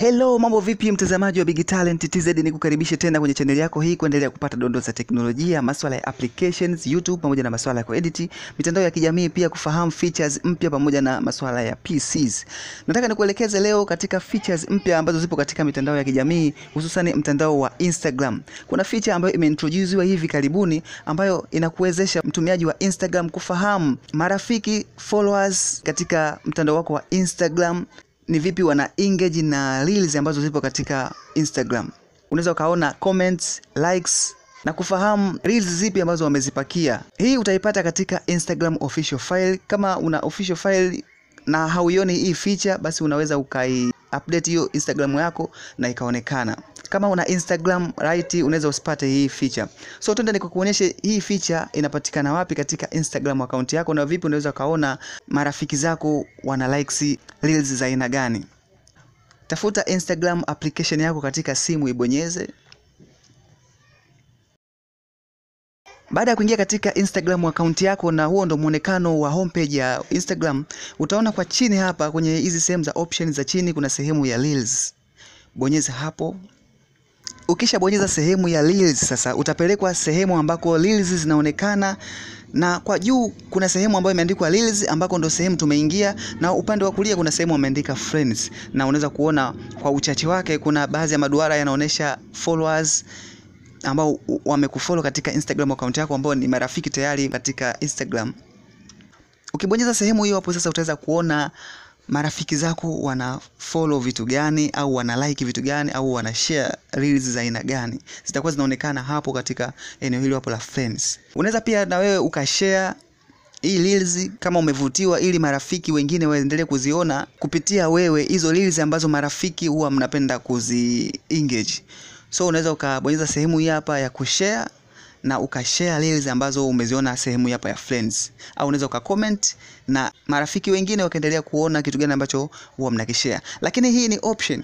Hello, mambo vipi mtazamaji wa Big Talent TZ, nikukaribishe tena kwenye channel yako hii kuendelea kupata dondoo za teknolojia, masuala ya applications, YouTube pamoja na masuala ya kuedit, mitandao ya kijamii, pia kufahamu features mpya pamoja na masuala ya PCs. Nataka nikuelekeze leo katika features mpya ambazo zipo katika mitandao ya kijamii, hususan mtandao wa Instagram. Kuna feature ambayo imeintroduciwa hivi karibuni ambayo inakuwezesha mtumiaji wa Instagram kufahamu marafiki, followers katika mtandao wako wa Instagram ni vipi wana engage na reels ambazo zipo katika Instagram. Unaweza ukaona comments, likes na kufahamu reels zipi ambazo wamezipakia. Hii utaipata katika Instagram official file. Kama una official file na hauioni hii feature, basi unaweza ukai update hiyo Instagram yako na ikaonekana. Kama una Instagram right, unaweza usipate hii feature. So twende nikukuonyeshe hii feature inapatikana wapi katika Instagram account yako na vipi unaweza kaona marafiki zako wana likes reels za aina gani. Tafuta Instagram application yako katika simu, ibonyeze. Baada ya kuingia katika Instagram account yako, na huo ndo muonekano wa homepage ya Instagram, utaona kwa chini hapa kwenye hizi sehemu za options za chini kuna sehemu ya reels. Bonyeza hapo. Ukisha bonyeza sehemu ya reels, sasa utapelekwa sehemu ambako reels zinaonekana, na kwa juu kuna sehemu ambayo imeandikwa reels ambako ndo sehemu tumeingia, na upande wa kulia kuna sehemu imeandika friends, na unaweza kuona kwa uchache wake kuna baadhi ya maduara yanaonesha followers ambao wamekufollow katika Instagram account yako, ambao ni marafiki tayari katika Instagram. Ukibonyeza sehemu hiyo hapo, sasa utaweza kuona marafiki zako wana follow vitu gani, au wana like vitu gani, au wana share reels za aina gani. Zitakuwa zinaonekana hapo katika eneo hilo hapo la friends. Unaweza pia na wewe ukashare hii reels kama umevutiwa, ili marafiki wengine waendelee kuziona kupitia wewe hizo reels ambazo marafiki huwa mnapenda kuzi engage. So unaweza ukabonyeza sehemu hii hapa ya kushare na ukashare reels ambazo umeziona sehemu hapa ya friends, au unaweza ukacomment na marafiki wengine wakaendelea kuona kitu gani ambacho huwa mnakishare. Lakini hii ni option.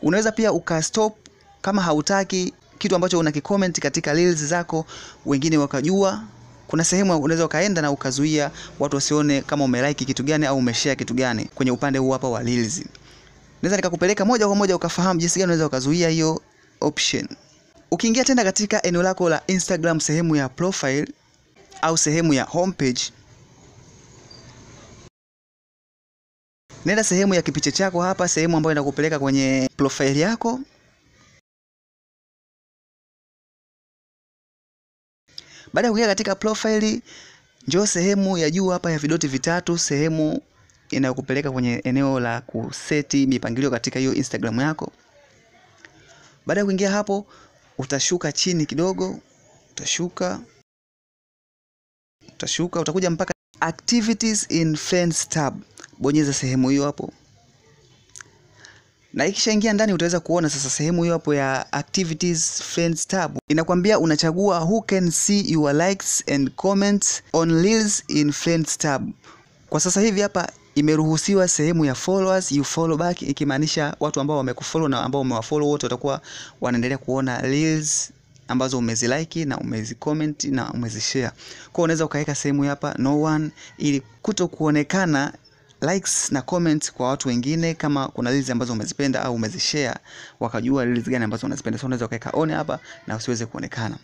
Unaweza pia ukastop kama hautaki kitu ambacho unakicomment katika reels zako wengine wakajua. Kuna sehemu unaweza ukaenda na ukazuia watu wasione kama umelike kitu gani au umeshare kitu gani kwenye upande huu hapa wa reels. Naweza nikakupeleka moja kwa moja ukafahamu jinsi gani unaweza ukazuia hiyo option. Ukiingia tena katika eneo lako la Instagram, sehemu ya profile au sehemu ya homepage, nenda sehemu ya kipicha chako hapa, sehemu ambayo inakupeleka kwenye profile yako. Baada ya kuingia katika profile, njoo sehemu ya juu hapa ya vidoti vitatu, sehemu inayokupeleka kwenye eneo la kuseti mipangilio katika hiyo Instagram yako. Baada ya kuingia hapo, utashuka chini kidogo, utashuka utakuja mpaka activities in friends tab. Bonyeza sehemu hiyo hapo, na ikishaingia ndani utaweza kuona sasa sehemu hiyo hapo ya activities friends tab inakwambia unachagua who can see your likes and comments on reels in friends tab. Kwa sasa hivi hapa imeruhusiwa sehemu ya followers, you follow back, ikimaanisha watu ambao wamekufollow na ambao umewafollow wote watakuwa wanaendelea kuona reels ambazo umezilike na umezicomment na umezishare. Kwa unaweza ukaweka sehemu hapa no one, ili kutokuonekana likes na comments kwa watu wengine kama kuna reels ambazo umezipenda au umezishare, wakajua reels gani ambazo unazipenda. So unaweza ukaweka on hapa na usiweze kuonekana.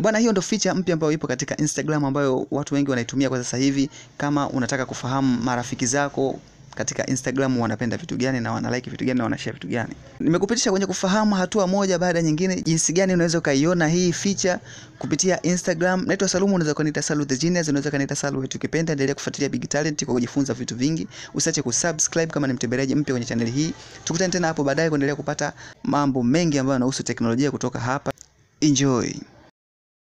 Bwana, hiyo ndo feature mpya ambayo ipo katika Instagram ambayo watu wengi wanaitumia kwa sasa hivi. Kama unataka kufahamu marafiki zako katika Instagram wanapenda vitu gani na wana like vitu gani na wana share vitu gani, nimekupitisha kwenye kufahamu hatua moja baada ya nyingine jinsi gani unaweza ukaiona hii feature kupitia Instagram. Naitwa Salumu, unaweza kuniita Salu the Genius, unaweza kuniita Salu wetu ukipenda. Endelea kufuatilia Big Talent kwa kujifunza vitu vingi. Usiache kusubscribe kama ni mtembeleaji mpya kwenye channel hii. Tukutane tena hapo baadaye kuendelea kupata mambo mengi ambayo yanahusu teknolojia kutoka hapa. Enjoy.